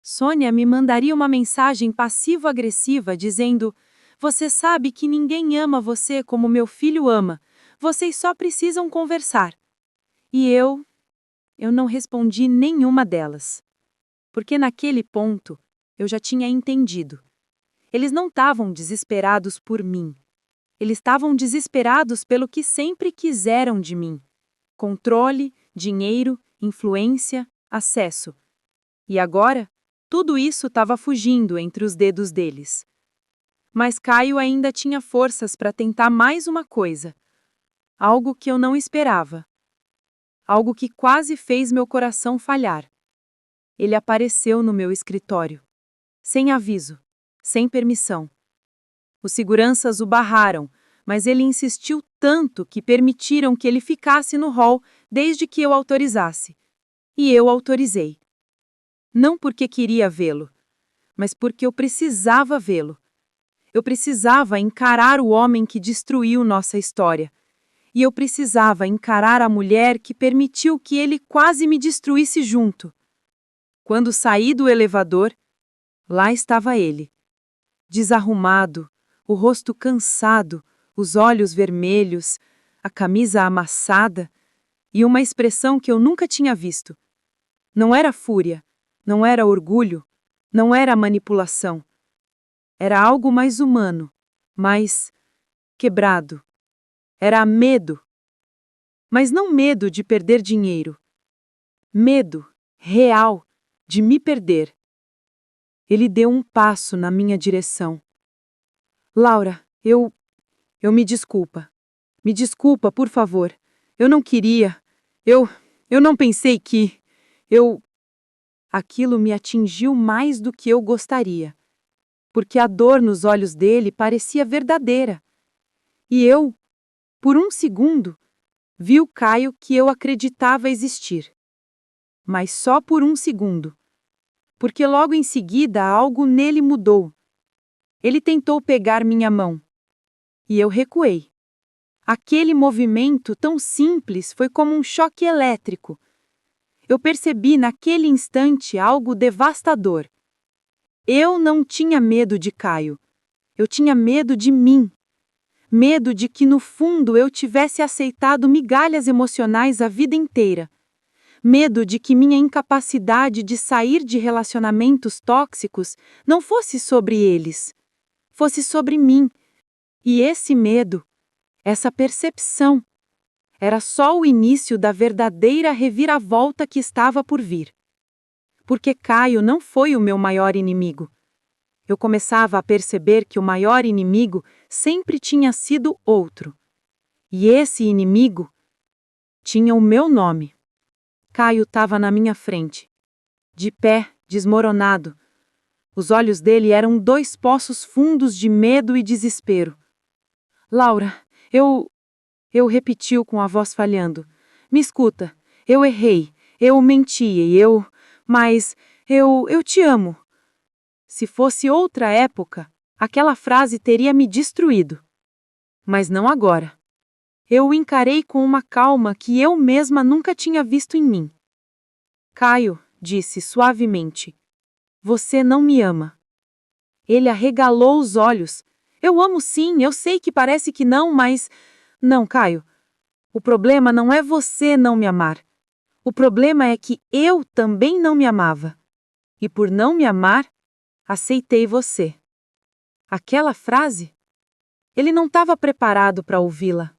Sônia me mandaria uma mensagem passivo-agressiva dizendo: Você sabe que ninguém ama você como meu filho ama, vocês só precisam conversar. E eu não respondi nenhuma delas. Porque naquele ponto, eu já tinha entendido. Eles não estavam desesperados por mim. Eles estavam desesperados pelo que sempre quiseram de mim. Controle, dinheiro, influência, acesso. E agora, tudo isso estava fugindo entre os dedos deles. Mas Caio ainda tinha forças para tentar mais uma coisa. Algo que eu não esperava. Algo que quase fez meu coração falhar. Ele apareceu no meu escritório. Sem aviso, sem permissão. Os seguranças o barraram, mas ele insistiu tanto que permitiram que ele ficasse no hall desde que eu autorizasse. E eu autorizei. Não porque queria vê-lo, mas porque eu precisava vê-lo. Eu precisava encarar o homem que destruiu nossa história. E eu precisava encarar a mulher que permitiu que ele quase me destruísse junto. Quando saí do elevador, lá estava ele. Desarrumado, o rosto cansado, os olhos vermelhos, a camisa amassada e uma expressão que eu nunca tinha visto. Não era fúria, não era orgulho, não era manipulação. Era algo mais humano, mais quebrado. Era medo. Mas não medo de perder dinheiro. Medo real de me perder. Ele deu um passo na minha direção. Laura, eu me desculpa. Me desculpa, por favor. Eu não queria. Eu não pensei que. Aquilo me atingiu mais do que eu gostaria. Porque a dor nos olhos dele parecia verdadeira. E eu, por um segundo, vi o Caio que eu acreditava existir. Mas só por um segundo. Porque logo em seguida algo nele mudou. Ele tentou pegar minha mão. E eu recuei. Aquele movimento tão simples foi como um choque elétrico. Eu percebi naquele instante algo devastador. Eu não tinha medo de Caio. Eu tinha medo de mim. Medo de que, no fundo, eu tivesse aceitado migalhas emocionais a vida inteira. Medo de que minha incapacidade de sair de relacionamentos tóxicos não fosse sobre eles, fosse sobre mim. E esse medo, essa percepção, era só o início da verdadeira reviravolta que estava por vir. Porque Caio não foi o meu maior inimigo. Eu começava a perceber que o maior inimigo sempre tinha sido outro. E esse inimigo tinha o meu nome. Caio estava na minha frente, de pé, desmoronado. Os olhos dele eram 2 poços fundos de medo e desespero. Laura, eu repetiu com a voz falhando. Me escuta, eu errei, eu menti e mas eu te amo. Se fosse outra época, aquela frase teria me destruído. Mas não agora. Eu o encarei com uma calma que eu mesma nunca tinha visto em mim. Caio, disse suavemente, você não me ama. Ele arregalou os olhos. Eu amo sim, eu sei que parece que não, mas... Não, Caio. O problema não é você não me amar. O problema é que eu também não me amava. E por não me amar, aceitei você. Aquela frase? Ele não estava preparado para ouvi-la.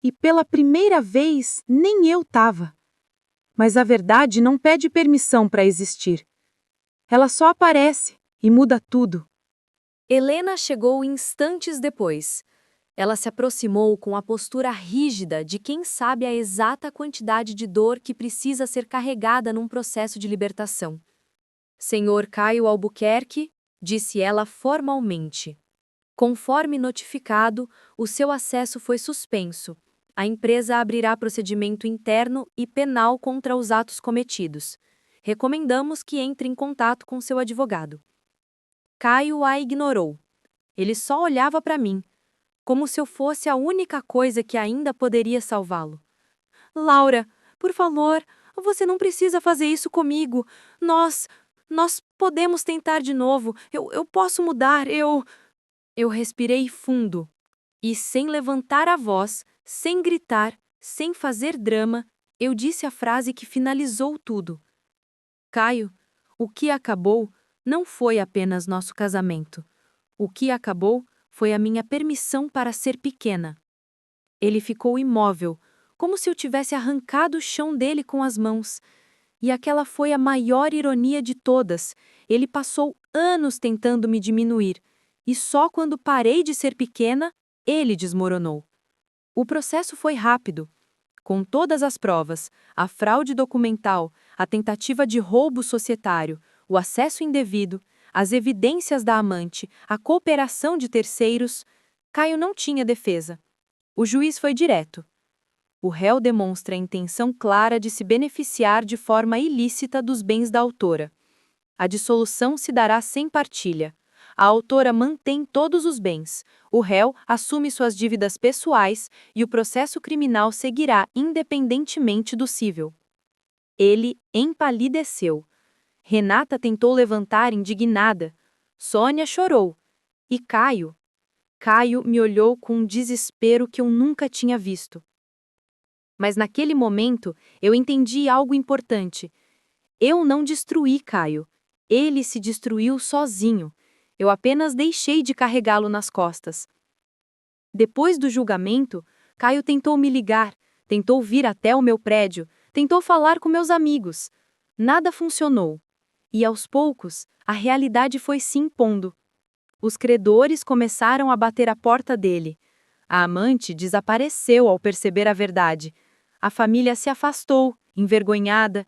E pela primeira vez, nem eu estava. Mas a verdade não pede permissão para existir. Ela só aparece e muda tudo. Helena chegou instantes depois. Ela se aproximou com a postura rígida de quem sabe a exata quantidade de dor que precisa ser carregada num processo de libertação. Senhor Caio Albuquerque, disse ela formalmente. Conforme notificado, o seu acesso foi suspenso. A empresa abrirá procedimento interno e penal contra os atos cometidos. Recomendamos que entre em contato com seu advogado. Caio a ignorou. Ele só olhava para mim, como se eu fosse a única coisa que ainda poderia salvá-lo. Laura, por favor, você não precisa fazer isso comigo. Nós podemos tentar de novo. Eu posso mudar, Eu respirei fundo. E sem levantar a voz, sem gritar, sem fazer drama, eu disse a frase que finalizou tudo. Caio, o que acabou não foi apenas nosso casamento. O que acabou foi a minha permissão para ser pequena. Ele ficou imóvel, como se eu tivesse arrancado o chão dele com as mãos. E aquela foi a maior ironia de todas. Ele passou anos tentando me diminuir, e só quando parei de ser pequena, ele desmoronou. O processo foi rápido. Com todas as provas, a fraude documental, a tentativa de roubo societário, o acesso indevido, as evidências da amante, a cooperação de terceiros, Caio não tinha defesa. O juiz foi direto. O réu demonstra a intenção clara de se beneficiar de forma ilícita dos bens da autora. A dissolução se dará sem partilha. A autora mantém todos os bens, o réu assume suas dívidas pessoais e o processo criminal seguirá independentemente do cível. Ele empalideceu. Renata tentou levantar indignada. Sônia chorou. E Caio? Caio me olhou com um desespero que eu nunca tinha visto. Mas naquele momento, eu entendi algo importante. Eu não destruí Caio. Ele se destruiu sozinho. Eu apenas deixei de carregá-lo nas costas. Depois do julgamento, Caio tentou me ligar, tentou vir até o meu prédio, tentou falar com meus amigos. Nada funcionou. E aos poucos, a realidade foi se impondo. Os credores começaram a bater à porta dele. A amante desapareceu ao perceber a verdade. A família se afastou, envergonhada.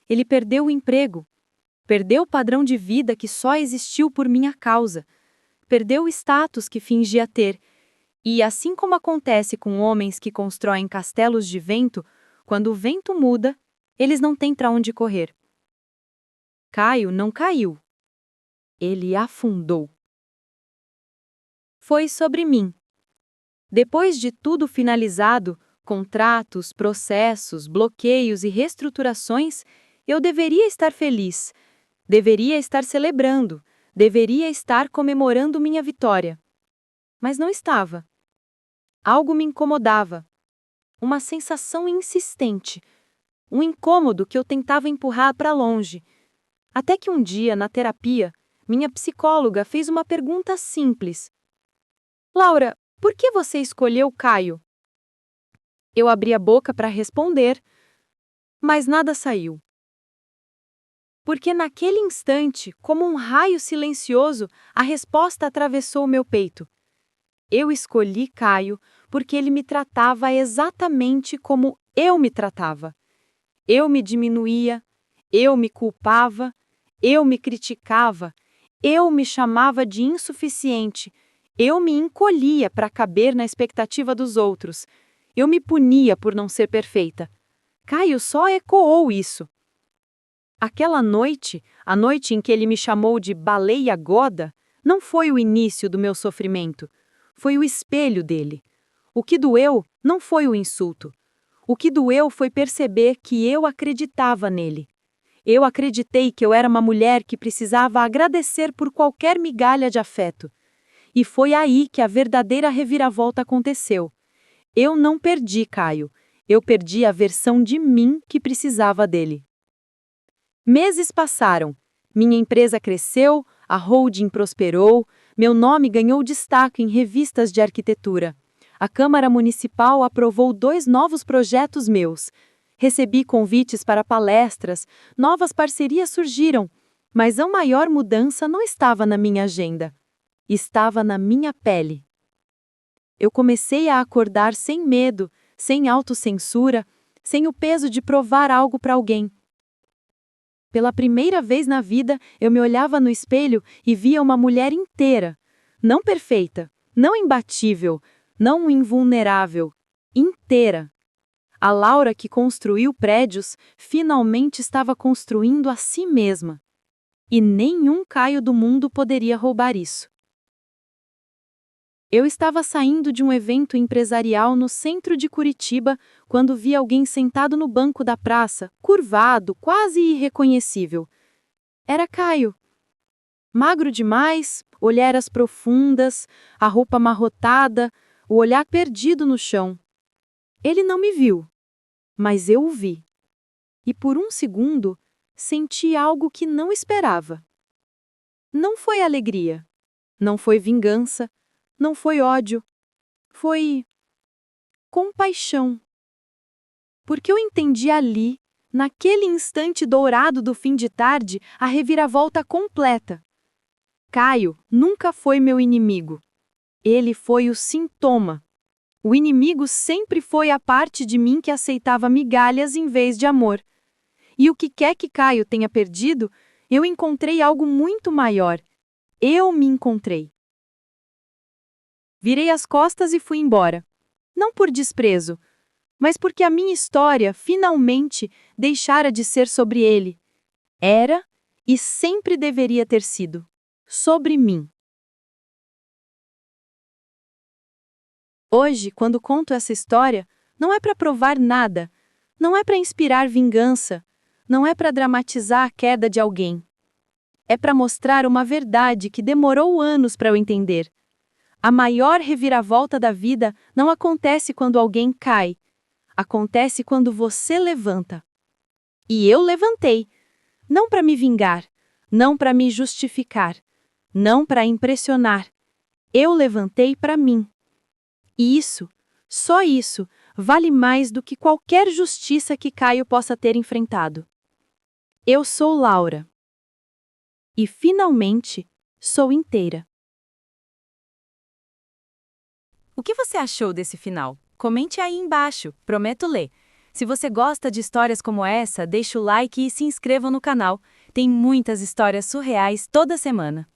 Ele perdeu o emprego. Perdeu o padrão de vida que só existiu por minha causa. Perdeu o status que fingia ter. E assim como acontece com homens que constroem castelos de vento, quando o vento muda, eles não têm para onde correr. Caio não caiu. Ele afundou. Foi sobre mim. Depois de tudo finalizado, contratos, processos, bloqueios e reestruturações, eu deveria estar feliz, deveria estar celebrando, deveria estar comemorando minha vitória. Mas não estava. Algo me incomodava. Uma sensação insistente. Um incômodo que eu tentava empurrar para longe. Até que um dia, na terapia, minha psicóloga fez uma pergunta simples. Laura, por que você escolheu Caio? Eu abri a boca para responder, mas nada saiu. Porque naquele instante, como um raio silencioso, a resposta atravessou o meu peito. Eu escolhi Caio porque ele me tratava exatamente como eu me tratava. Eu me diminuía, eu me culpava, eu me criticava, eu me chamava de insuficiente, eu me encolhia para caber na expectativa dos outros, eu me punia por não ser perfeita. Caio só ecoou isso. Aquela noite, a noite em que ele me chamou de baleia goda, não foi o início do meu sofrimento, foi o espelho dele. O que doeu não foi o insulto. O que doeu foi perceber que eu acreditava nele. Eu acreditei que eu era uma mulher que precisava agradecer por qualquer migalha de afeto. E foi aí que a verdadeira reviravolta aconteceu. Eu não perdi Caio. Eu perdi a versão de mim que precisava dele. Meses passaram. Minha empresa cresceu, a holding prosperou, meu nome ganhou destaque em revistas de arquitetura. A Câmara Municipal aprovou 2 novos projetos meus. Recebi convites para palestras, novas parcerias surgiram, mas a maior mudança não estava na minha agenda. Estava na minha pele. Eu comecei a acordar sem medo, sem autocensura, sem o peso de provar algo para alguém. Pela primeira vez na vida, eu me olhava no espelho e via uma mulher inteira. Não perfeita, não imbatível, não invulnerável, inteira. A Laura que construiu prédios finalmente estava construindo a si mesma. E nenhum Caio do mundo poderia roubar isso. Eu estava saindo de um evento empresarial no centro de Curitiba quando vi alguém sentado no banco da praça, curvado, quase irreconhecível. Era Caio. Magro demais, olheiras profundas, a roupa amarrotada, o olhar perdido no chão. Ele não me viu, mas eu o vi. E por um segundo, senti algo que não esperava. Não foi alegria, não foi vingança, não foi ódio, foi compaixão. Porque eu entendi ali, naquele instante dourado do fim de tarde, a reviravolta completa. Caio nunca foi meu inimigo. Ele foi o sintoma. O inimigo sempre foi a parte de mim que aceitava migalhas em vez de amor. E o que quer que Caio tenha perdido, eu encontrei algo muito maior. Eu me encontrei. Virei as costas e fui embora. Não por desprezo, mas porque a minha história, finalmente, deixara de ser sobre ele. Era, e sempre deveria ter sido, sobre mim. Hoje, quando conto essa história, não é para provar nada, não é para inspirar vingança, não é para dramatizar a queda de alguém. É para mostrar uma verdade que demorou anos para eu entender. A maior reviravolta da vida não acontece quando alguém cai. Acontece quando você levanta. E eu levantei. Não para me vingar, não para me justificar, não para impressionar. Eu levantei para mim. E isso, só isso, vale mais do que qualquer justiça que Caio possa ter enfrentado. Eu sou Laura. E finalmente, sou inteira. O que você achou desse final? Comente aí embaixo, prometo ler. Se você gosta de histórias como essa, deixe o like e se inscreva no canal. Tem muitas histórias surreais toda semana.